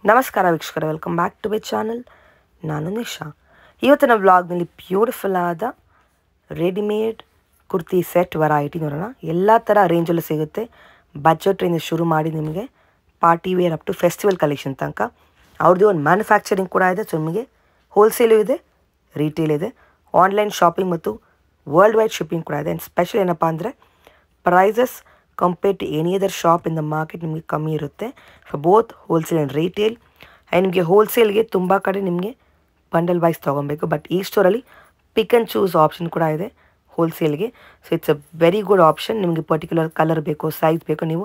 ನಮಸ್ಕಾರ ವೀಕ್ಷಕರ, welcome back to my channel. ನಾನು ನಿಶಾ. ಇವತ್ತಿನ ವ್ಲಾಗ್ನಲ್ಲಿ ಬ್ಯೂಟಿಫುಲ್ ಆದ ರೆಡಿಮೇಡ್ ಕುರ್ತಿ ಸೆಟ್ ವೆರೈಟಿ ನೋಡೋಣ. ಎಲ್ಲ ಥರ ರೇಂಜಲ್ಲೂ ಸಿಗುತ್ತೆ. ಬಜೆಟ್ ರೇಂಜ್ ಶುರು ಮಾಡಿ ನಿಮಗೆ party wear up to festival collection ತನಕ. ಅವ್ರದ್ದು ಒಂದು ಮ್ಯಾನುಫ್ಯಾಕ್ಚರಿಂಗ್ ಕೂಡ ಇದೆ. ಸೊ ನಿಮಗೆ ಹೋಲ್ಸೇಲು ಇದೆ, ರೀಟೇಲ್ ಇದೆ, ಆನ್ಲೈನ್ ಶಾಪಿಂಗ್ ಮತ್ತು ವರ್ಲ್ಡ್ ವೈಡ್ ಶಿಪ್ಪಿಂಗ್ ಕೂಡ ಇದೆ. ಆ್ಯಂಡ್ ಸ್ಪೆಷಲ್ ಏನಪ್ಪ ಅಂದರೆ prices compare to any other shop in the market ನಿಮಗೆ ಕಮ್ಮಿ ಇರುತ್ತೆ for both wholesale and retail. And ನಿಮಗೆ ಹೋಲ್ಸೇಲ್ಗೆ ತುಂಬ ಕಡೆ ನಿಮಗೆ ಬಂಡಲ್ ವೈಸ್ ತೊಗೊಬೇಕು, ಬಟ್ ಈ ಸ್ಟೋರಲ್ಲಿ ಪಿಕ್ ಆ್ಯಂಡ್ ಚೂಸ್ ಆಪ್ಷನ್ ಕೂಡ ಇದೆ ಹೋಲ್ಸೇಲ್ಗೆ. So it's a very good option. ನಿಮಗೆ ಪರ್ಟಿಕ್ಯುಲರ್ ಕಲರ್ ಬೇಕು, ಸೈಜ್ ಬೇಕು, ನೀವು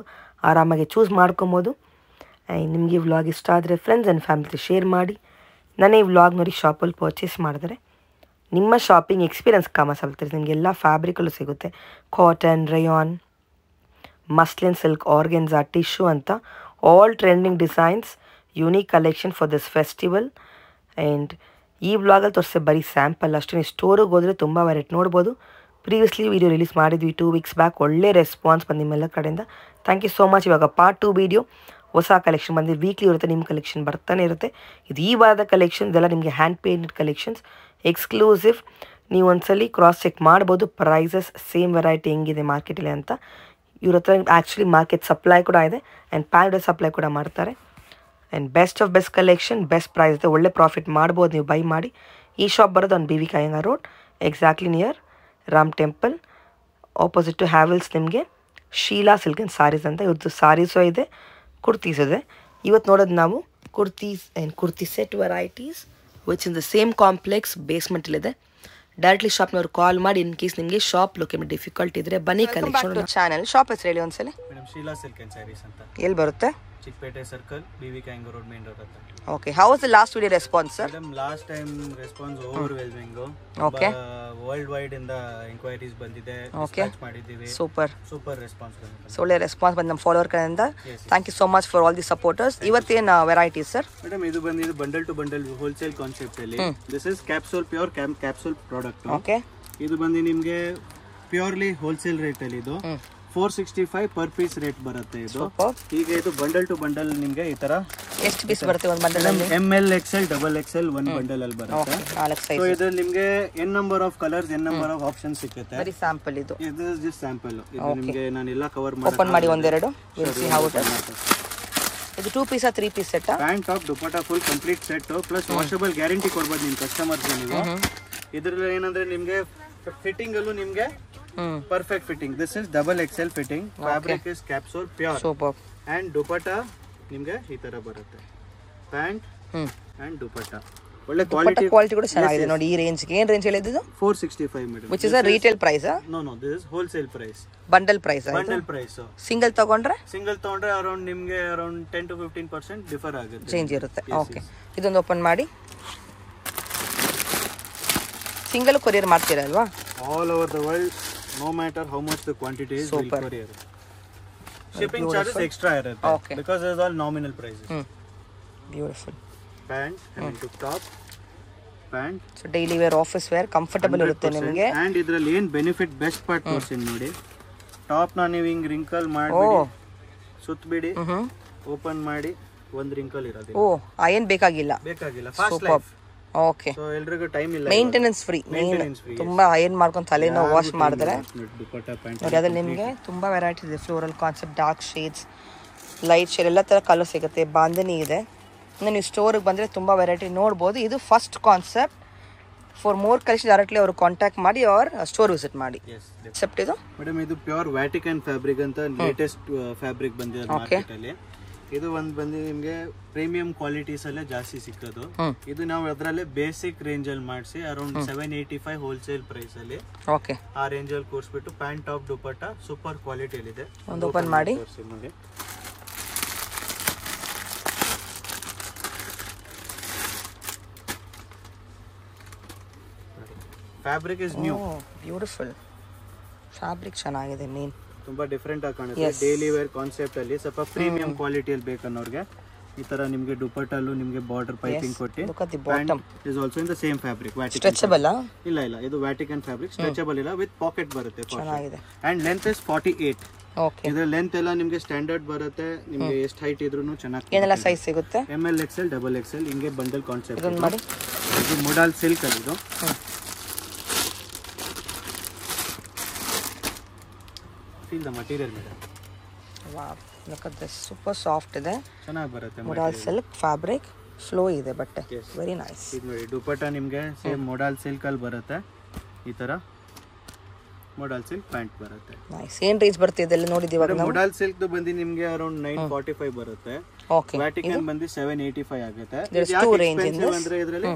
ಆರಾಮಾಗಿ ಚೂಸ್ ಮಾಡ್ಕೊಬೋದು. ಆ್ಯಂಡ್ ನಿಮಗೆ ಈ ವ್ಲಾಗ್ ಇಷ್ಟ ಆದರೆ ಫ್ರೆಂಡ್ಸ್ ಆ್ಯಂಡ್ ಫ್ಯಾಮಿಲಿ ಶೇರ್ ಮಾಡಿ. ನನ್ನ ಈ ವ್ಲಾಗ್ ನೋಡಿ ಶಾಪಲ್ಲಿ ಪರ್ಚೇಸ್ ಮಾಡಿದ್ರೆ ನಿಮ್ಮ ಶಾಪಿಂಗ್ ಎಕ್ಸ್ಪೀರಿಯನ್ಸ್ ಕಾಣಿಸ್ತಾರೆ. ನಿಮಗೆಲ್ಲ ಫ್ಯಾಬ್ರಿಕಲ್ಲೂ ಸಿಗುತ್ತೆ. Cotton, rayon, muslin, silk, organza, tissue ಅಂತ all trending designs, unique collection for this festival. And ಈ ವ್ಲಾಗಲ್ಲಿ ತೋರಿಸೆ ಬರೀ ಸ್ಯಾಂಪಲ್ ಅಷ್ಟೇ. ನೀವು ಸ್ಟೋರಿಗೆ ಹೋದರೆ ತುಂಬ ವೆರೈಟಿ ನೋಡ್ಬೋದು. ಪ್ರೀವಿಯಸ್ಲಿ ವಿಡಿಯೋ ರಿಲೀಸ್ ಮಾಡಿದ್ವಿ 2 weeks ಬ್ಯಾಕ್. ಒಳ್ಳೆ ರೆಸ್ಪಾನ್ಸ್ ಬಂದು ನಿಮ್ಮೆಲ್ಲ ಕಡೆಯಿಂದ. Thank you so much. ಇವಾಗ ಪಾರ್ಟ್ 2 ವೀಡಿಯೋ ಹೊಸ ಕಲೆಕ್ಷನ್ ಬಂದು ವೀಕ್ಲಿ ಇರುತ್ತೆ, ನಿಮ್ಮ ಕಲೆಕ್ಷನ್ ಬರ್ತಾನೆ ಇರುತ್ತೆ. ಇದು ಈ ವಾರದ ಕಲೆಕ್ಷನ್, ಇದೆಲ್ಲ ನಿಮಗೆ ಹ್ಯಾಂಡ್ ಪೇಂಟೆಡ್ ಕಲೆಕ್ಷನ್ಸ್, ಎಕ್ಸ್ಕ್ಲೂಸಿವ್. ನೀವು ಒಂದ್ಸಲಿ ಕ್ರಾಸ್ ಚೆಕ್ ಮಾಡ್ಬೋದು ಪ್ರೈಸಸ್ ಸೇಮ್ ವೆರೈಟಿ ಹೆಂಗಿದೆ ಮಾರ್ಕೆಟಲ್ಲಿ ಅಂತ. ಇವ್ರ ಹತ್ರ ಆ್ಯಕ್ಚುಲಿ ಮಾರ್ಕೆಟ್ ಸಪ್ಲೈ ಕೂಡ ಇದೆ ಆ್ಯಂಡ್ ಪ್ಯಾನ್ಡ್ ಸಪ್ಲೈ ಕೂಡ ಮಾಡ್ತಾರೆ. And best of best collection, best price ಇದೆ, ಒಳ್ಳೆ ಪ್ರಾಫಿಟ್ ಮಾಡ್ಬೋದು ನೀವು ಬೈ ಮಾಡಿ. ಈ ಶಾಪ್ ಬರೋದು ಒಂದು BV ಕಾಯಂಗ road, exactly near Ram temple, opposite to Havells. ನಿಮಗೆ ಶೀಲಾ ಸಿಲ್ಕ್ ಆ್ಯಂಡ್ ಸಾರೀಸ್ ಅಂತ ಇವ್ರದ್ದು ಸಾರೀಸು ಇದೆ, ಕುರ್ತೀಸ್ ಇದೆ. ಇವತ್ತು ನೋಡೋದು ನಾವು kurtis and kurti set varieties which in the same complex ಬೇಸ್ಮೆಂಟಲ್ಲಿದೆ. ಡೈರೆಕ್ಟ್ಲಿ ಶಾಪ್ನವ್ರು ಕಾಲ್ ಮಾಡಿ ಇನ್ ಕೇಸ್ ನಿಮಗೆ ಶಾಪ್ ಲೊಕೇಟ್ ಡಿಫಿಕಲ್ಟ್ ಇದ್ರೆ ಬನ್ನಿ. ಕಲೆಕ್ಷನ್ ಚಾನಲ್ ಶಾಪ್ ಹೆಸರು ಹೇಳಿ ಒಂದ್ಸಲಿ. Madam Sheela silk and sarees ಅಂತ. ಎಲ್ಲಿ ಬರುತ್ತೆ? ಚಿಕ್ಕಪೇಟೆ ಸರ್ಕಲ್, BV ಕಾಯಂಗ ರೋಡ್, ಮೇನ್ ರೋಡ್ ಹತ್ರ. Okay, how was the last video response sir? Madam last time response overwhelming. Okay, world wide ಇಂದ ಎಂಕ್ವೈರೀಸ್ ಬಂದಿದೆ, ಡಿಸ್ಪ್ಯಾಚ್ ಮಾಡಿದ್ದೀವಿ. ಸೂಪರ್ ರೆಸ್ಪಾನ್ಸ್ ಬಂದಿದೆ. ಒಳ್ಳೆ ರೆಸ್ಪಾನ್ಸ್ ಬಂದು ನಮ್ಮ ಫಾಲೋವರ್ ಕಡೆಯಿಂದ. Thank you so much for all the supporters. ಇವತ್ತೇನು ವೆರೈಟೀಸ್ ಸರ್? ಮೇಡಮ್ ಇದು ಬಂದಿದ್ದು bundle to bundle wholesale concept ಅಲ್ಲಿ. This is capsule, pure capsule product. Okay, ಇದು ಬಂದು ನಿಮಗೆ ಪ್ಯೂರ್ಲಿ ಹೋಲ್ಸೇಲ್ ರೇಟ್ ಅಲ್ಲಿ ಇದು 465 ಪರ್ ಪೀಸ್ ರೇಟ್ ಬರುತ್ತೆ ಇದು. ಈಗ ಇದು ಬಂಡಲ್ ಟು ಬಂಡಲ್ ನಿಮಗೆ ಈ ತರ ಎಷ್ಟು ಪೀಸ್ ಬರುತ್ತೆ ಒಂದು ಬಂಡಲ್ ಅಲ್ಲಿ? ML, XL, XXL ಒಂದು ಬಂಡಲ್ ಅಲ್ಲಿ ಬರುತ್ತೆ. ಸೊ ಇದು ನಿಮಗೆ n number of colours, n number of option ಸಿಗುತ್ತೆ. ಬರೀ ಸ್ಯಾಂಪಲ್ ಇದು ಜಸ್ಟ್ ಸ್ಯಾಂಪಲ್. ಇದು ನಿಮಗೆ ನಾನು ಎಲ್ಲ ಕವರ್ ಮಾಡಿ ಓಪನ್ ಮಾಡಿ ಒಂದೆರಡು will see how it is. ಇದು 2 piece 3 piece set? Pant top dupatta full complete set plus washable guarantee ಕೊಡ್ಬೋದು ನಿಮ್ಮ ಕಸ್ಟಮರ್ಸ್ಗೆ ನೀವು. ಇದರಲ್ಲಿ ಏನಂದ್ರೆ ನಿಮಗೆ ಫಿಟ್ಟಿಂಗ್ ಅಲ್ಲೂ ನಿಮಗೆ perfect fitting. This is XXL fitting. Fabric is capsule pure. Super. And dupatta ನಿಮಗೆ ಈ ತರ ಬರುತ್ತೆ. ಪ್ಯಾಂಟ್ ಅಂಡ್ ದುಪಟ್ಟಾ ಒಳ್ಳೆ ಕ್ವಾಲಿಟಿ ಕೂಡ ಚೆನ್ನಾಗಿದೆ ನೋಡಿ. ಈ ರೇಂಜ್ ಗೆ ಏನು ರೇಂಜ್ ಹೇಳಿದ್ದು? 465 madam. which is a retail price? No, this is wholesale price. Bundle price. Bundle price. Single ತಗೊಂಡ್ರೆ ಅರೌಂಡ್ ನಿಮಗೆ ಅರೌಂಡ್ 10 to 15% ಡಿಫರ್ ಆಗುತ್ತೆ, ಚೇಂಜ್ ಇರುತ್ತೆ. ಓಕೆ, ಇದೊಂದು ಓಪನ್ ಮಾಡಿ. ಸಿಂಗಲ್ ಕೊರಿಯರ್ ಮಾಡ್ತೀರಾ ಅಲ್ವಾ? All over the world, no matter how much the quantity is, will courier. Shipping charges extra ಇರುತ್ತೆ because it is all nominal prices. Beautiful. Pant and two top pant. So daily wear, office wear comfortable ಇರುತ್ತೆ ನಿಮಗೆ. And ಇದರಲ್ಲಿ ಏನು benefit best part ತೋರಿಸ್ತೀನಿ ನೋಡಿ. Top ನ ನೀವು ಹಿಂಗ್ ರಿಂಕಲ್ ಮಾಡಿ ಸುತ್ತಬಿಡಿ, ಓಪನ್ ಮಾಡಿ ಒಂದು ರಿಂಕಲ್ ಇರೋದಿಲ್ಲ. ಓ, ಅಯನ್ ಬೇಕಾಗಿಲ್ಲ. Fast life. ಓಕೆ, ಸೊ ಎಲ್ರಿಗೂ ಟೈಮ್ ಇಲ್ಲ. Maintenance free. ತುಂಬಾ ಅಯನ್ ಮಾಡ್ಕೊಂಡು ತಲೆನೋ ವಾಶ್ ಮಾಡಿದ್ರೆ ನೋಡಿ. ಅದ್ರಲ್ಲಿ ನಿಮಗೆ ತುಂಬಾ ವೆರೈಟಿ ಇದೆ. Floral concept, dark shades, light shade, ಎಲ್ಲ ತರ ಕಲರ್ ಸಿಗುತ್ತೆ. ಬಾಂಧನಿ ಇದೆ. ನೀವು ಸ್ಟೋರಿಗೆ ಬಂದರೆ ತುಂಬ ವೆರೈಟಿ ನೋಡ್ಬೋದು. ಇದು first concept. For more collection directly ಅವರು ಕಾಂಟ್ಯಾಕ್ಟ್ ಮಾಡಿ ಅವ್ರ ಸ್ಟೋರ್ ವಿಸಿಟ್ ಮಾಡಿ. ಕಾನ್ಸೆಪ್ಟ್ ಇದು ಮೇಡಮ್, ಇದು ಪ್ಯೂರ್ ವ್ಯಾಟಿಕನ್ ಫ್ಯಾಬ್ರಿಕ್ ಅಂತ ಲೇಟೆಸ್ಟ್ ಫ್ಯಾಬ್ರಿಕ್ ಬಂದಿದೆ ಮಾರ್ಕೆಟ್ ಅಲ್ಲಿ. ಇದು ಒಂದು ಬಂದು ನಿಮಗೆ ಪ್ರೀಮಿಯಂ ಕ್ವಾಲಿಟೀಸ್ ಅಲ್ಲೇ ಜಾಸ್ತಿ ಸಿಕ್ಕೋದು. ಇದು ನಾವು ಅದರಲ್ಲೇ ಬೇಸಿಕ್ ರೇಂಜ್ ಅಲ್ಲಿ ಮಾಡಿಸಿ ಅರೌಂಡ್ 785 ಹೋಲ್ಸೇಲ್ ಪ್ರೈಸ್ ಅಲ್ಲಿ. ಓಕೆ, ಆ ರೇಂಜ್ ಅಲ್ಲಿ ಕೂರಿಸ್ಬಿಟ್ಟು ಪ್ಯಾಂಟ್ ಟಾಪ್ ದುಪಟ್ಟಾ ಸೂಪರ್ ಕ್ವಾಲಿಟಿಯಲ್ಲಿ ಇದೆ. ಒಂದು ಓಪನ್ ಮಾಡಿ. Fabric is new, beautiful fabric, ಚೆನ್ನಾಗಿದೆ. ಮೇನ್ ತುಂಬಾ ಡಿಫರೆಂಟ್ ಆಗಿ ಕಾಣುತ್ತೆ. ಡೈಲಿ ವೇರ್ ಕಾನ್ಸೆಪ್ಟ್ ಅಲ್ಲಿ ಸ್ವಲ್ಪ ಪ್ರೀಮಿಯಂ ಕ್ವಾಲಿಟಿಯಲ್ಲಿ ಬೇಕನ್ನೋರ್ಗೆ ಈ ತರ ನಿಮಗೆ ದುಪಟ್ಟಲ್ಲೂ ನಿಮಗೆ ಬಾರ್ಡರ್ ಪೈಪಿಂಗ್ ಕೊಟ್ಟು. Is also in the same fabric. Stretchable? ಇಲ್ಲ, ಇದು ವ್ಯಾಟಿಕನ್ ಫ್ಯಾಬ್ರಿಕ್. ಸ್ಟ್ರೆಚಬಲ್ ಇಲ್ಲ, ವಿತ್ ಪಾಕೆಟ್ ಬರುತ್ತೆ. ಚೆನ್ನಾಗಿದೆ. And length is 48. ಓಕೆ. ಇದು ಲೆಂತ್ ಎಲ್ಲ ನಿಮಗೆ ಸ್ಟ್ಯಾಂಡರ್ಡ್ ಬರುತ್ತೆ. ನಿಮಗೆ ಎಷ್ಟು ಹೈಟ್ ಇದ್ರೂ ಚೆನ್ನಾಗಿ ಏನೆಲ್ಲ ಸೈಜ್ ಸಿಗುತ್ತೆ? ML XL XXL ಹಿಂಗೆ ಬಂಡಲ್ ಕಾನ್ಸೆಪ್ಟ್. ಇದೊಂದು ಮಾಡಿ. ಇದು ಮೊಡಲ್ ಸಿಲ್ಕ್ ಅಲ್ಲಿ ಇದು. Feel the material madam. Wow, look at this, super soft ಇದೆ, ಚೆನ್ನಾಗಿ ಬರುತ್ತೆ. ಮೊಡಲ್ ಸಿಲ್ಕ್ ಫ್ಯಾಬ್ರಿಕ್, ಫ್ಲೋ ಇದೆ ಬಟ್ಟೆ, ವೆರಿ ನೈಸ್. ಇದು ನೋಡಿ ದುಪಟ್ಟ ನಿಮಗೆ ಸೇಮ್ ಮೊಡಲ್ ಸಿಲ್ಕ್ ಅಲ್ಲಿ ಬರುತ್ತೆ. ಈ ತರ ಮೊಡಲ್ ಸಿಲ್ಕ್ ಪ್ಯಾಂಟ್ ಬರುತ್ತೆ. ನೈಸ್. ಏನ್ ರೇಂಜ್ ಬರುತ್ತೆ ಇದೆಲ್ಲ ನೋಡಿದ್ವಿ ಇವಾಗ ನಾವು? ಮೊಡಲ್ ಸಿಲ್ಕ್ ದು ಬಂದು ನಿಮಗೆ ಅರೌಂಡ್ 945 ಬರುತ್ತೆ. ಓಕೆ. ವ್ಯಾಟಿಕನ್ ಬಂದು 785 ಆಗುತ್ತೆ. ಅಂದ್ರೆ ಇದರಲ್ಲಿ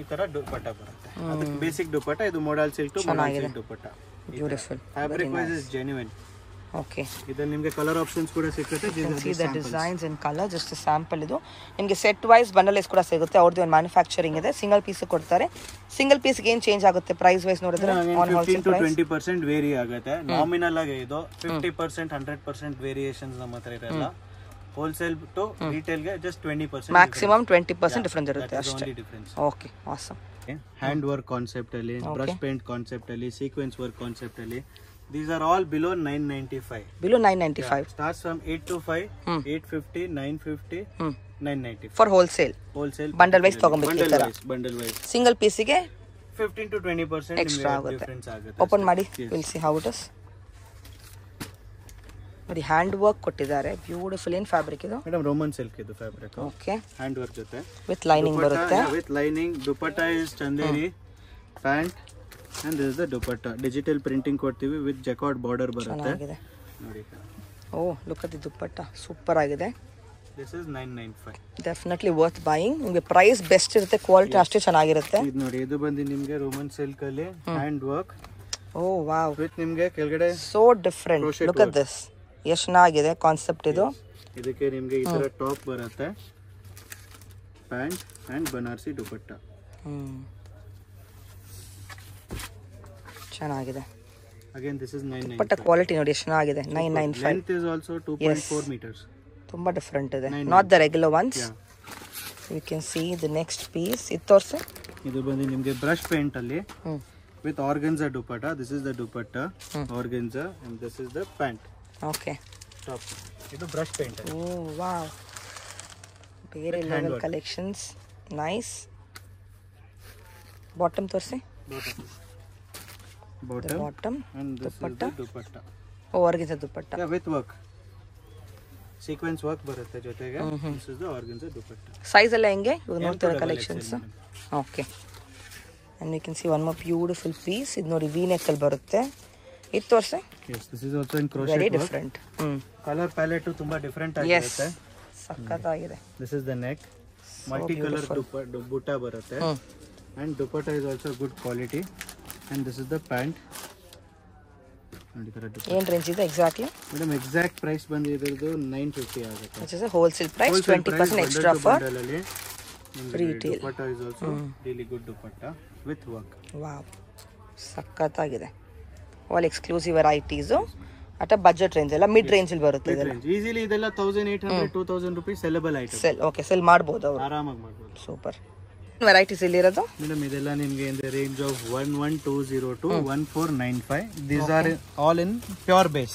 ಈ ತರ ದುಪಟ್ಟ ಬರುತ್ತೆ. ಅದಕ್ಕೆ ಬೇಸಿಕ್ ದುಪಟ್ಟ, ಇದು modal silk modal silk dupatta. Beautiful. Fabric wise is genuine. Okay. ಇದರಲ್ಲಿ ನಿಮಗೆ ಕಲರ್ ಆಪ್ಷನ್ಸ್ ಕೂಡ ಸಿಗುತ್ತೆ. See the designs in colour, just sample ಇದು. ನಿಮಗೆ ಸೆಟ್ ವೈಸ್ ಬಂಡಲ್ಸ್ ಕೂಡ ಸಿಗುತ್ತೆ. ಅವ್ರದ್ದು ಒಂದು ಮ್ಯಾನುಫ್ಯಾಕ್ಚರಿಂಗ್ ಇದೆ, ಸಿಂಗಲ್ ಪೀಸ್ ಕೊಡ್ತಾರೆ. ಸಿಂಗಲ್ ಪೀಸ್ಗೆ ಏನು ಚೇಂಜ್ ಆಗುತ್ತೆ ಪ್ರೈಸ್ ವೈಸ್ ನೋಡಿದ್ರೆ? 15 to 20% ವೇರಿ ಆಗುತ್ತೆ. ನಾಮಿನಲ್ ಆಗಿ ಇದು 50% 100% ವೇರಿಯೇಷನ್ಸ್ ನಮ್ಮ ಹತ್ರ ಇರಲ್ಲ. ಹೋಲ್ಸೇಲ್ ಟು ರಿಟೇಲ್ ಗೆ ಜಸ್ಟ್ 20%, ಮ್ಯಾಕ್ಸಿಮಮ್ 20% ಡಿಫರೆನ್ಸ್ ಇರುತ್ತೆ ಅಷ್ಟೇ. Okay, awesome. Hand work concept ಅಲ್ಲಿ, ಬ್ರಷ್ ಪೇಂಟ್ ಕಾನ್ಸೆಪ್ಟ್ ಅಲ್ಲಿ, ಸೀಕ್ವೆನ್ಸ್ ವರ್ಕ್ ಕಾನ್ಸೆಪ್ಟ್ ಅಲ್ಲಿ, these are all below 995. Below 995. Starts from 825, 850, 950, 995 for wholesale. Bundle wise ತಗೊಂಬೇಕು ಈ ತರ. Bundle wise. Single piece ಗೆ 15 to 20% extra ಆಗುತ್ತೆ. Difference ಆಗುತ್ತೆ. ಓಪನ್ ಮಾಡಿ, we'll see how it is. ನೋಡಿ ಹ್ಯಾಂಡ್ ವರ್ಕ್ ಕೊಟ್ಟಿದ್ದಾರೆ, ಬ್ಯೂಟಿಫುಲ್. ಏನ್ ಫ್ಯಾಬ್ರಿಕ್ ಇದು? ಮೇಡಮ್ ರೋಮನ್ ಸಿಲ್ಕ್ ಇದು ಫ್ಯಾಬ್ರಿಕ್. ಓಕೆ. ಹ್ಯಾಂಡ್ ವರ್ಕ್ ಜೊತೆ ವಿತ್ ಲೈನಿಂಗ್ ಬರುತ್ತೆ. With lining. Dupatta is Chanderi pant and this is the dupatta. Digital printing ಕೊಡ್ತೀವಿ with jacquard border ಬರುತ್ತೆ. ನೋಡಿ. Oh, look at the dupatta, super ಆಗಿದೆ. This is 995. Definitely worth buying. ನಿಮಗೆ price best ಇರುತ್ತೆ, quality ಅಷ್ಟೇ ಚೆನ್ನಾಗಿರುತ್ತೆ. ಇದು ನೋಡಿ, ಇದು ಬಂದು ನಿಮಗೆ ರೋಮನ್ ಸಿಲ್ಕ್ ಅಲ್ಲಿ hand work. Oh wow, with ನಿಮಗೆ ಕೆಳಗಡೆ so different. Look at this, ಎಷ್ಟು ಚೆನ್ನಾಗಿದೆ ಕಾನ್ಸೆಪ್ಟ್ ಇದು. ಇದಕ್ಕೆ ನಿಮಗೆ ಈ ತರ ಟಾಪ್ ಬರುತ್ತೆ, ಪ್ಯಾಂಟ್ ಅಂಡ್ ಬನಾರಸಿ ದುಪಟ್ಟ. ಚೆನ್ನಾಗಿದೆ. Again this is 995. Dupatta quality ನೋಡಿ ಎಷ್ಟು ಚೆನ್ನಾಗಿದೆ. 995. Length is also 2.4 meters. ತುಂಬಾ ಡಿಫರೆಂಟ್ ಇದೆ, not the regular ones. You can see the next piece. ಇದು ತೋರಿಸಿ. ಇದು ಬಂದು ನಿಮಗೆ ಬ್ರಷ್ ಪೇಂಟ್ ಅಲ್ಲಿ with organza dupatta. This is the dupatta, organza, and this is the pant. Okay. Top. ಇದು brush paint. ಓ wow, ಬೇರೆ level collections. Nice. Bottom ತೋರಿಸಿ. Bottom and this is the dupatta. Oh, organza dupatta. Yeah, with work. Sequence work ಬರುತ್ತೆ ಜೊತೆಗೆ. This is the organza dupatta. Size ಎಲ್ಲ ಹೆಂಗೆ ಇವಾಗ ನೋಡ್ತಿರೋ ಕಲೆಕ್ಷನ್ಸ್? Okay. And you can see one more beautiful piece. ಇದು ನೋಡಿ ವಿ ನೆಕ್ ಅಲ್ಲಿ ಬರುತ್ತೆ. ಇದು ತೋರಿಸಿ. Yes, this is also in crochet. Very different. Color palette ತುಂಬಾ ಡಿಫರೆಂಟ್ ಆಗಿರುತ್ತೆ. ಸಕ್ಕತ್ತಾಗಿದೆ. This is the neck. Multi color dupatta ಬರುತ್ತೆ. And dupatta is also good quality. And this is the pant. ಏನು range ಇದೆ ಎಕ್ಸಾಕ್ಟ್ಲಿ? ಮೇಡಮ್ ಎಕ್ಸಾಕ್ಟ್ ಪ್ರೈಸ್ ಬಂದು ಇದರದು 950 ಆಗುತ್ತೆ. Which is a wholesale price, 20% extra for retail. Dupatta is also really good dupatta with work. Wow, ಸಕ್ಕತ್ತಾಗಿದೆ. All exclusive varieties at budget range ಎಲ್ಲ mid range ಅಲ್ಲಿ ಬರುತ್ತೆ. ಇದೆಲ್ಲ easily ಇದೆಲ್ಲ 1800 2000 rupees ಸೆಲೆಬಲ್ item. Cell ಮಾಡ್ಬೋದು ಅವರು, ಆರಾಮಾಗಿ ಮಾಡ್ಬೋದು. ಸೂಪರ್. ವೆರೈಟೀಸ್ ಇಲ್ಲಿ ಇರೋದು ಮೇಡಮ್ ಇದೆಲ್ಲ ನಿಮಗೆ in the range of 11202 to 1495. These are all in pure base.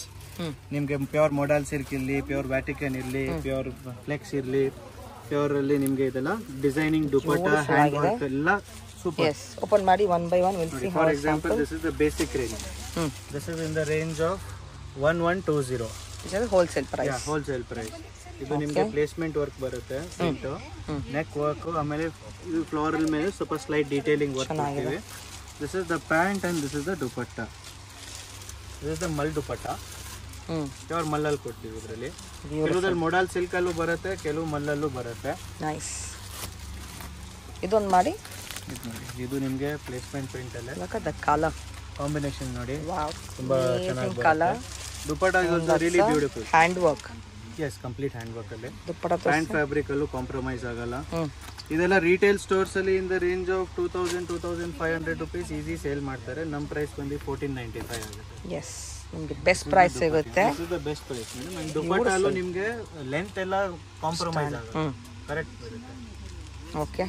ನಿಮಗೆ ಪ್ಯೂರ್ ಮೊಡಲ್ ಸಿಲ್ಕ್ ಇರಲಿ, ಪ್ಯೂರ್ ವ್ಯಾಟಿಕನ್ ಇರಲಿ, ಪ್ಯೂರ್ ಫ್ಲೆಕ್ಸ್ ಇರಲಿ, ಪ್ಯೂರ್ ಅಲ್ಲಿ ನಿಮಗೆ ಇದೆಲ್ಲ ಡಿಸೈನಿಂಗ್ ದುಪಟ್ಟ, ಹ್ಯಾಂಡ್ ವರ್ಕ್ ಎಲ್ಲ ಸೂಪರ್. ಎಸ್, ಓಪನ್ ಮಾಡಿ one by one will see. For example this is the basic range. This is in the range of 1120. This is wholesale price. Wholesale price. ಇದು ನಿಮಗೆ placement work ಬರುತ್ತೆ, neck work, ಆಮೇಲೆ ಇದು floral ಮೇಲೆ ಸ್ವಲ್ಪ slight detailing work ಮಾಡ್ತೀವಿ. This is the pant and this is the dupatta. This is the mul dupatta. Pure ಮಲ್ಲಲ್ಲಿ ಕೊಡ್ತೀವಿ ಇದರಲ್ಲಿ. ಕೆಲವುದಲ್ಲಿ ಮೊಡಲ್ ಸಿಲ್ಕ್ ಅಲ್ಲೂ ಬರುತ್ತೆ, ಕೆಲವು ಮಲ್ಲಲ್ಲೂ ಬರುತ್ತೆ. ನೈಸ್. ಇದೊಂದು ಮಾಡಿ. ಇದು ನಿಮಗೆ ಪ್ಲೇಸ್ಮೆಂಟ್ ಪ್ರಿಂಟ್ ಅಲ್ಲೇ ದ ಕಲರ್ ಕಾಂಬಿನೇಷನ್ ನೋಡಿ, ವಾವ್, ತುಂಬಾ ಚೆನ್ನಾಗಿ colour. Dupatta is also really beautiful. Hand work. Yes, complete hand work ಅಲ್ಲಿ. ದುಪಟ್ಟ ಪ್ಯಾಂಟ್ ಫ್ಯಾಬ್ರಿಕ್ ಅಲ್ಲೂ ಕಾಂಪ್ರಮೈಸ್ ಆಗಲ್ಲ. ಇದೆಲ್ಲ ರಿಟೇಲ್ ಸ್ಟೋರ್ಸ್ ಅಲ್ಲಿ in the range of 2500 rupees easy sale ಮಾಡ್ತಾರೆ. ನಮ್ಮ ಪ್ರೈಸ್ ಬಂದು 1495 ಆಗುತ್ತೆ. ಎಸ್, ನಿಮಗೆ ಬೆಸ್ಟ್ ಪ್ರೈಸ್ ಸಿಗುತ್ತೆ. This is the best price madam. And dupatta ಅಲ್ಲೂ ನಿಮಗೆ ಲೆಂತ್ ಎಲ್ಲ ಕಾಂಪ್ರಮೈಸ್ ಆಗಲ್ಲ, ಕರೆಕ್ಟ್ ಬರುತ್ತೆ. ಓಕೆ,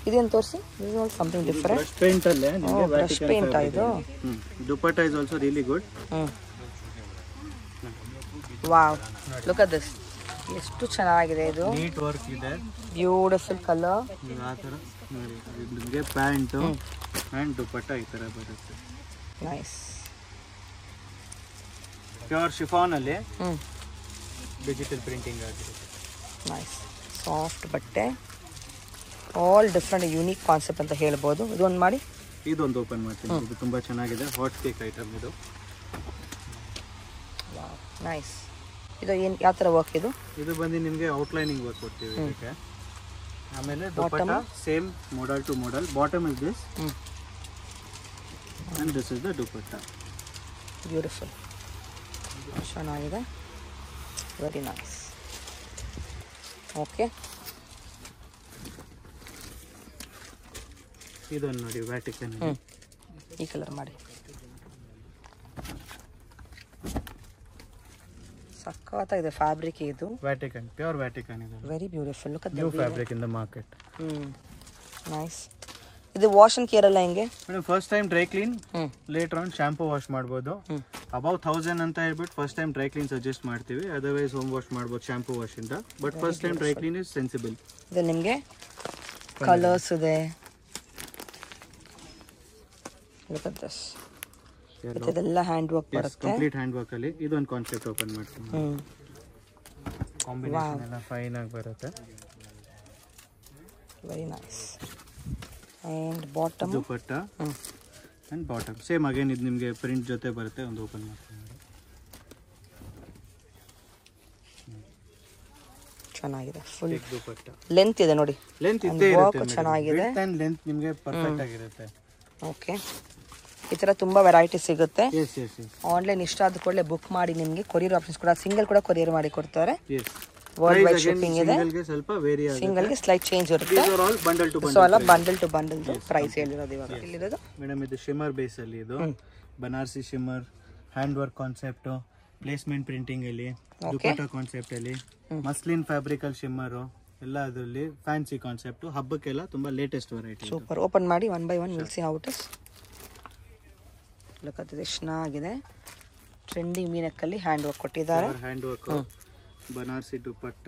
ಇದೇನು ತೋರಿಸಿ. This is something different. Brush paint ಅಲ್ಲೇ ನಿಮಗೆ ಬ್ರಷ್ ಪೇಂಟ್ ಇದು. Dupatta is also really good. Wow, look at this, ಎಷ್ಟು ಚೆನ್ನಾಗಿದೆ ಇದು. ನೀಟ್ ವರ್ಕ್ ಇದೆ, ಬ್ಯೂಟಿಫುಲ್ ಕಲರ್. ಆ ಥರ ನೋಡಿ, ನಿಮಗೆ ಪ್ಯಾಂಟು ಆ್ಯಂಡ್ ದುಪಟ್ಟ ಈ ಥರ ಬರುತ್ತೆ. ನೈಸ್. ಪ್ಯೂರ್ ಶಿಫಾನಲ್ಲಿ ಡಿಜಿಟಲ್ ಪ್ರಿಂಟಿಂಗ್ ಆಗಿರುತ್ತೆ. ನೈಸ್, ಸಾಫ್ಟ್ ಬಟ್ಟೆ, ಆಲ್ ಡಿಫ್ರೆಂಟ್ ಯೂನಿಕ್ ಕಾನ್ಸೆಪ್ಟ್ ಅಂತ ಹೇಳ್ಬೋದು. ಇದೊಂದು ಮಾಡಿ, ಇದೊಂದು ಓಪನ್ ಮಾಡ್ತೀನಿ. ಇದು ತುಂಬ ಚೆನ್ನಾಗಿದೆ, ಹಾಟ್ ಕೇಕ್ ಐಟಮ್ ಇದು. ನೈಸ್. ಇದು ಏನು, ಯಾವ ಥರ ವರ್ಕ್ ಇದು? ಇದು ಬಂದು ನಿಮಗೆ ಔಟ್ಲೈನಿಂಗ್ ವರ್ಕ್ ಕೊಡ್ತೀವಿ ಇದಕ್ಕೆ. ಆಮೇಲೆ dupatta same model to model. Bottom is this and this is the dupatta. Beautiful, ಚೆನ್ನಾಗಿದೆ, ವೆರಿ ನೈಸ್. ಓಕೆ, ಇದೊಂದು ನೋಡಿ ವ್ಯಾಟಿಕನ್. ಈ ಕಲರ್ ಮಾಡಿ, ಸಖತ್ತಾಗಿದೆ ಫ್ಯಾಬ್ರಿಕ್ ಇದು. ವ್ಯಾಟಿಕನ್, ಪ್ಯೂರ್ ವ್ಯಾಟಿಕನ್ ಇದು. Very beautiful. Look at new fabric in the market. Nice. ಇದು wash and care ಎಲ್ಲ ಹೆಂಗೆ madam? First time dry clean, later on shampoo wash ಮಾಡ್ಬೋದು. ಅಬೌವ್ 1000 ಅಂತ ಹೇಳ್ಬಿಟ್ಟು first time dry clean suggest ಮಾಡ್ತೀವಿ. Otherwise home wash ಮಾಡ್ಬೋದು shampoo wash ಇಂದ. But first time dry clean is sensible. ಇದು ನಿಮಗೆ ಕಲರ್ಸ್ ಇದೆ. ಲುಕ್ ಅಟ್ ದಿಸ್, ಇದೆಲ್ಲ ಹ್ಯಾಂಡ್ ವರ್ಕ್ ಬರುತ್ತೆ, ಕಂಪ್ಲೀಟ್ ಹ್ಯಾಂಡ್ ವರ್ಕ್ ಅಲ್ಲಿ. ಇದೊಂದು ಕಾನ್ಸೆಪ್ಟ್ ಓಪನ್ ಮಾಡ್ತೀನಿ. ಕಾಂಬಿನೇಷನ್ ಎಲ್ಲ ಫೈನ್ ಆಗಿ ಬರುತ್ತೆ. Very nice. And bottom dupatta and bottom same again ಇದು ನಿಮಗೆ ಪ್ರಿಂಟ್ ಜೊತೆ ಬರುತ್ತೆ. ಒಂದು ಓಪನ್ ಮಾಡ್ತೀನಿ. ಚೆನ್ನಾಗಿದೆ, ಫುಲ್ ದುಪಟ್ಟ ಲೆಂತ್ ಇದೆ ನೋಡಿ. ಲೆಂತ್ ಇದ್ದೇ ಇರುತ್ತೆ, ಚೆನ್ನಾಗಿದೆ. ಲೆಂತ್ ನಿಮಗೆ ಪರ್ಫೆಕ್ಟ್ ಆಗಿರುತ್ತೆ. ಓಕೆ, ಈ ಥರ ತುಂಬ ವೆರೈಟಿ ಸಿಗುತ್ತೆ. S S S. ಆನ್ಲೈನ್ ಇಷ್ಟ ಆದ ಕೂಡಲೇ ಬುಕ್ ಮಾಡಿ, ನಿಮಗೆ ಕೊರಿಯರ್ ಆಪ್ಷನ್ಸ್ ಕೂಡ, ಸಿಂಗಲ್ ಕೂಡ ಕೊರಿಯರ್ ಮಾಡಿ ಕೊಡ್ತಾರೆ. ಎಸ್, ವರ್ಲ್ಡ್ ವೈಡ್ ಶಿಪ್ಪಿಂಗ್ ಇದೆ. ಸಿಂಗಲ್ಗೆ ಸ್ವಲ್ಪ ವೇರಿ ಆಗುತ್ತೆ, ಸಿಂಗಲ್ಗೆ ಸ್ಲೈಟ್ ಚೇಂಜ್ ಇರುತ್ತೆ. These are all bundle to so ಅಲ್ಲ ಬಂಡಲ್ ಟು ಬಂಡಲ್ ಪ್ರೈಸ್ ಹೇಳಿರೋದು ಇವಾಗ. ಇಲ್ಲಿರೋದು ಮೇಡಮ್ ಇದು ಶಿಮ್ಮರ್ ಬೇಸ್ ಅಲ್ಲಿ, ಇದು Banarasi shimmer hand work concept, placement printing ಅಲ್ಲಿ, ದುಪಟ್ಟ ಕಾನ್ಸೆಪ್ಟ್ ಅಲ್ಲಿ, ಮಸ್ಲಿನ್ ಫ್ಯಾಬ್ರಿಕ್ ಅಲ್ಲಿ ಶಿಮ್ಮರ್ ಎಲ್ಲ, ಅದರಲ್ಲಿ ಫ್ಯಾನ್ಸಿ ಕಾನ್ಸೆಪ್ಟ್, ಹಬ್ಬಕ್ಕೆಲ್ಲ ತುಂಬಾ ಲೇಟೆಸ್ಟ್ ವೆರೈಟಿ. ಸೂಪರ್. ಓಪನ್ ಮಾಡಿ one by one will see how it is. Look at this, ಚೆನ್ನಾಗಿದೆ. ಟ್ರೆಂಡಿಂಗ್ ಮೀನಕ್ಕಲ್ಲಿ ಹ್ಯಾಂಡ್ ವರ್ಕ್ ಕೊಟ್ಟಿದ್ದಾರೆ. ಹ್ಯಾಂಡ್ ವರ್ಕ್, ಬನಾರಸಿ ದುಪಟ್ಟ,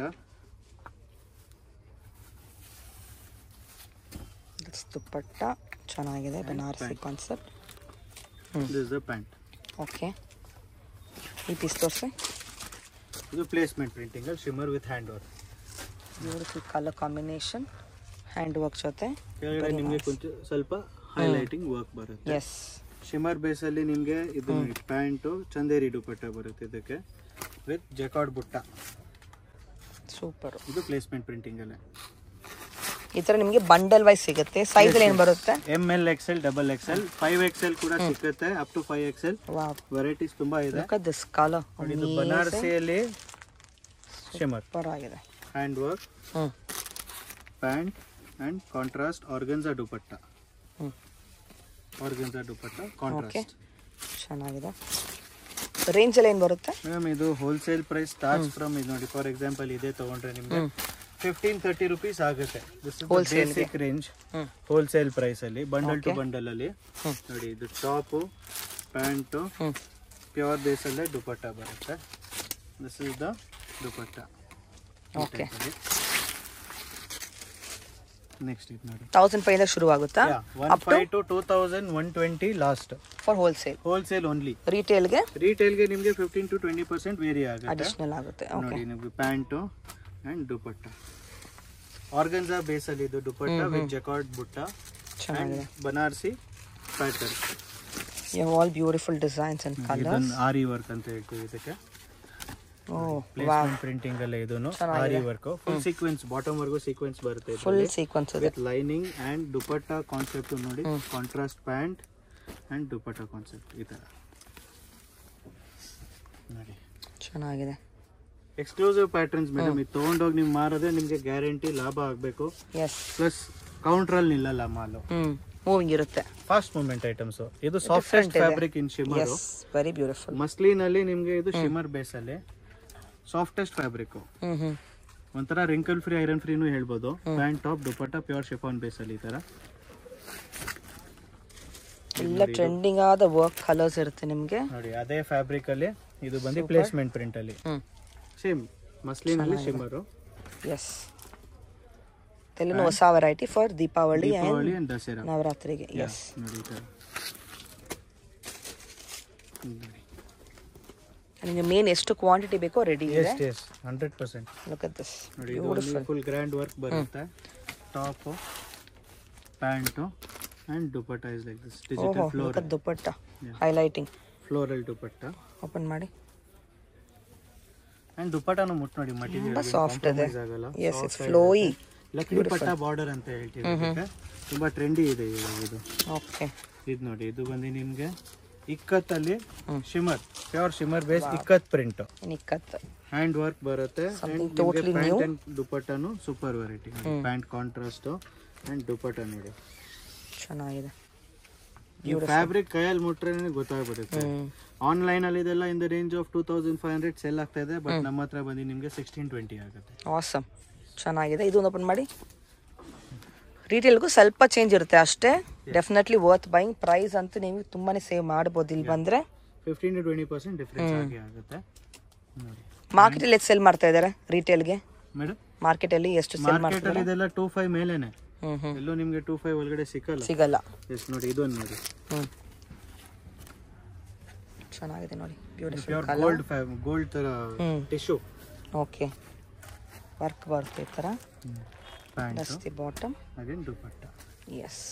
ದುಪಟ್ಟ ಚೆನ್ನಾಗಿದೆ, Banarasi concept. This is the pant. Okay, ಈ ಪೀಸ್ ತೋರಿಸಿ. ಇದು ಪ್ಲೇಸ್ಮೆಂಟ್ ಪ್ರಿಂಟಿಂಗ್ ಅಲ್ಲಿ shimmer with hand work. Beautiful colour combination, hand work ಜೊತೆ ಕೆಳಗಡೆ ನಿಮಗೆ ಕೊಂಚ ಸ್ವಲ್ಪ ಹೈಲೈಟಿಂಗ್ ವರ್ಕ್ ಬರುತ್ತೆ. ಎಸ್, ಶಿಮ್ಮರ್ ಬೇಸ್ ಅಲ್ಲಿ ನಿಮಗೆ ಇದು ಪ್ಯಾಂಟು ಚಂದೇರಿ ದುಪಟ್ಟ ಬರುತ್ತೆ ಇದಕ್ಕೆ ವಿತ್ ಜಕಾರ್ಡ್ ಬುಟ್ಟ. ಸೂಪರ್. ಇದು ಪ್ಲೇಸ್ಮೆಂಟ್ ಪ್ರಿಂಟಿಂಗ್ ಅಲ್ಲೇ. ಈ ತರ ನಿಮಗೆ ಬಂಡಲ್ ವೈಸ್ ಸಿಗುತ್ತೆ. ಸೈಜ್ ಏನು ಬರುತ್ತೆ? ML XL double XL 5XL ಕೂಡ ಸಿಗುತ್ತೆ, up to 5XL. Wow, varieties ತುಂಬಾ ಇದೆ. Look at this colour. ಇದು ಬನಾರಸಿಯಲ್ಲಿ ಶಿಮ್ಮರ್ ಪರವಾಗಿದೆ. Hand work, pant and contrast organza dupatta. Organza dupatta contrast ಚೆನ್ನಾಗಿದೆ. ರೇಂಜ್ ಅಲ್ಲಿ ಏನು ಬರುತ್ತೆ ಮೇಡಮ್? ಇದು ಹೋಲ್ಸೇಲ್ ಪ್ರೈಸ್ ಸ್ಟಾರ್ಟ್ಸ್ ಫ್ರಮ್, ಇದು ನೋಡಿ ಫಾರ್ ಎಕ್ಸಾಂಪಲ್ ಇದೇ ತಗೊಂಡ್ರೆ ನಿಮಗೆ 15-30 rupees ಆಗುತ್ತೆ. This is basic range wholesale price ಅಲ್ಲಿ. ಬಂಡಲ್ ಟು ಬಂಡಲ್ ಅಲ್ಲಿ ನೋಡಿ, ಇದು ಟಾಪ್ ಪ್ಯಾಂಟು ಪ್ಯೂರ್ ಬೇಸ್ ಅಲ್ಲೇ ದುಪಟ್ಟ ಬರುತ್ತೆ. This is the dupatta. Okay, next ಇದು ನೋಡಿ 1500 ಶುರು ಆಗುತ್ತಾ? 1500 to 2120 last for wholesale. Wholesale only. ರಿಟೇಲ್ಗೆ ನಿಮಗೆ 15 to 20% ವೇರಿ ಆಗುತ್ತೆ, ಅಡಿಷನಲ್ ಆಗುತ್ತೆ. ನೋಡಿ ನಿಮಗೆ pant and dupatta organza base ಅಲ್ಲಿ ಇದು ದುಪಟ್ಟ ವಿತ್ ಜಕಾರ್ಡ್ ಬುಟ್ಟ, ಚೆನ್ನಾಗಿದೆ. Banarasi pattern. All beautiful designs and colours. Aari work ಅಂತ ಹೇಳ್ತೀವಿ ಇದಕ್ಕೆ. ಓಹ್, ಪ್ಲೇಸ್ಮೆಂಟ್ ಪ್ರಿಂಟಿಂಗ್ ಅಲ್ಲೇ ಇದನ್ನು aari work. Full sequence, bottom ವರ್ಗು ಸೀಕ್ವೆನ್ಸ್ ಬರುತ್ತೆ. ಫುಲ್ ಸೀಕ್ವೆನ್ಸ್ ಇದೆ with lining and dupatta concept ನೋಡಿ, contrast pant and dupatta concept ಈ ತರ ನೋಡಿ, ಚೆನ್ನಾಗಿದೆ. Exclusive patterns madam. ಇದು ತಗೊಂಡೋಗಿ ನೀವು ಮಾರೋದೇ ನಿಮಗೆ ಗ್ಯಾರಂಟಿ ಲಾಭ ಆಗಬೇಕು. ಎಸ್, ಪ್ಲಸ್ ಕೌಂಟರ್ ಅಲ್ಲಿ ನಿಲ್ಲಲ್ಲ ಮಾಲು, ಮೂವಿಂಗ್ ಇರುತ್ತೆ. Fast movement items. ಇದು ಸಾಫ್ಟೆಸ್ಟ್ ಫ್ಯಾಬ್ರಿಕ್ ಇನ್ ಶಿಮ್ಮರ್. Very beautiful. ಮಸ್ಲಿನ್ ಅಲ್ಲಿ ನಿಮಗೆ ಇದು ಶಿಮ್ಮರ್ ಬೇಸ್ ಅಲ್ಲಿ ಸಾಫ್ಟೆಸ್ಟ್ ಫ್ಯಾಬ್ರಿಕ್. ಒಂಥರ ರಿಂಕಲ್ ಫ್ರೀ, ಐರನ್ ಫ್ರೀನು ಹೇಳ್ಬೋದು. Pant top dupatta pure chiffon base ಅಲ್ಲಿ ಈ ತರ ಎಲ್ಲ ಟ್ರೆಂಡಿಂಗ್ ಆದ ವರ್ಕ್ ಕಲರ್ಸ್ ಇರುತ್ತೆ ನಿಮಗೆ ನೋಡಿ. ಅದೇ ಫ್ಯಾಬ್ರಿಕ್ ಅಲ್ಲಿ ಇದು ಬಂದು ಪ್ಲೇಸ್ಮೆಂಟ್ ಪ್ರಿಂಟ್ ಅಲ್ಲಿ ಹ್ಞೂ ಸೇಮ್ ಮಸ್ಲಿನಲ್ಲಿ ಶಿಮ್ಮರು. ಎಸ್ ತೆಲುಗು ಹೊಸ variety for Deepavali and Dasara ನವರಾತ್ರಿಗೆ. ಎಸ್ ನೋಡಿ ಈ ಥರ. ನಿಮಗೆ ಮೇನ್ ಎಷ್ಟು ಕ್ವಾಂಟಿಟಿ ಬೇಕೋ ರೆಡಿ ಇದೆ. ಎಸ್ 100%. ಲುಕ್ ಅಟ್ ದಿಸ್ ನೋಡಿ ಇದು ಫುಲ್ ಗ್ರ್ಯಾಂಡ್ ವರ್ಕ್ ಬರುತ್ತೆ. Top pant and dupatta is like this digital floral dupatta highlighting floral dupatta. Open ಮಾಡಿ. ಅಂಡ್ ದುಪಟ್ಟನು ಮುಟ್ ನೋಡಿ ಮಟೀರಿಯಲ್ ಸಾಫ್ಟ್ ಇದೆ. ಆಗಲ್ಲ. ಎಸ್ ಇಟ್ಸ್ ಫ್ಲೋಯಿ ಲಕ್ಡಿ ಪಟ್ಟ ಬಾರ್ಡರ್ ಅಂತ ಹೇಳ್ತೀವಿ. ತುಂಬಾ ಟ್ರೆಂಡಿ ಇದೆ ಇವಾಗ ಇದು. ಓಕೆ ಇದು ನೋಡಿ ಇದು ಬಂದು ನಿಮ್ಗೆ ಇಕ್ಕತ್ತಲ್ಲಿ shimmer pure shimmer base ikat print ನಿಕ್ಕತ್ ಹ್ಯಾಂಡ್ ವರ್ಕ್ ಬರುತ್ತೆ. totally new. ದುಪಟ್ಟನು super variety. Pant contrast and dupatta ನೋಡಿ ಚೆನ್ನಾಗಿದೆ. ಈ ಫ್ಯಾಬ್ರಿಕ್ ಕೈಯಲ್ಲಿ ಮುಟ್ರೆ ಗೊತ್ತಾಗ್ಬಿಡುತ್ತೆ. ಆನ್ಲೈನ್ ಅಲ್ಲಿ ಇದೆಲ್ಲ ಇನ್ ದ ರೇಂಜ್ ಆಫ್ 2500 ಸೆಲ್ ಆಗ್ತಾ ಇದೆ. ಬಟ್ ನಮ್ಮ ಹತ್ರ ಬಂದು ನಿಮ್ಗೆ 1620 ಆಗುತ್ತೆ. ಆಸಮ್ ಚೆನ್ನಾಗಿದೆ. ಇದು ಓಪನ್ ಮಾಡಿ. ರಿಟೇಲ್ಗೂ ಸ್ವಲ್ಪ ಚೇಂಜ್ ಇರುತ್ತೆ ಅಷ್ಟೇ. Definitely worth buying. ಪ್ರೈಸ್ ಅಂತೂ ನೀವು ತುಂಬಾನೇ ಸೇವ್ ಮಾಡ್ಬೋದು ಇಲ್ಲಿ ಬಂದ್ರೆ. 15 to 20% ಡಿಫರೆನ್ಸ್ ಆಗುತ್ತೆ. ಮಾರ್ಕೆಟಲ್ಲಿ ಎಷ್ಟು ಸೆಲ್ ಮಾಡ್ತಾ ಇದ್ದಾರೆ ರಿಟೇಲ್ಗೆ? ಮೇಡಮ್ ಮಾರ್ಕೆಟಲ್ಲಿ ಎಷ್ಟು ಸೆಲ್ ಮಾರ್ಕೆಟ್ ಅಲ್ಲಿ ಇದೆಲ್ಲ 25 ಮೇಲೇನೆ. ಎಲ್ಲೂ ನಿಮ್ಗೆ 25 ಒಳಗಡೆ ಸಿಗಲ್ಲ. ಎಸ್ ನೋಡಿ ಇದೊಂದು ನೋಡಿ. ಚೆನ್ನಾಗಿದೆ ನೋಡಿ. ಬ್ಯೂಟಿಫುಲ್ ಪ್ಯೂರ್ ಗೋಲ್ಡ್ ತರ ಟಿಶ್ಯೂ. ಓಕೆ ವರ್ಕ್ ಬರುತ್ತೆ ಈ ತರ. ಪ್ಯಾಂಟ್ ದಸ್ತಿ ಬಾಟಮ್ ಅಗೇನ್ ದುಪಟ್ಟ. ಎಸ್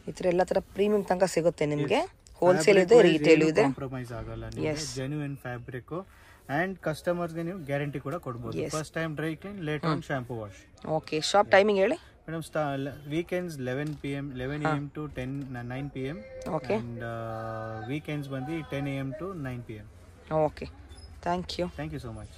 ಈ ಥರ ಎಲ್ಲ ಥರ ಪ್ರೀಮಿಯಂ ತನಕ ಸಿಗುತ್ತೆ ನಿಮಗೆ. ಹೋಲ್ಸೇಲ್ ಇದೆ, ರಿಟೇಲ್ ಇದೆ. ಕಾಂಪ್ರಮೈಸ್ ಆಗಲ್ಲ. ನಿಮಗೆ ಜೆನ್ಯೂನ್ ಫ್ಯಾಬ್ರಿಕ್ ಅಂಡ್ ಕಸ್ಟಮರ್ಸ್ ಗೆ ನೀವು ಗ್ಯಾರಂಟಿ ಕೂಡ ಕೊಡಬಹುದು. First time dry clean, later on shampoo wash. Okay shop timing ಹೇಳಿ madam. Weekends 11 AM to 9 PM. Okay and weekends ಬಂದು 10 AM to 9 PM. Okay thank you so much.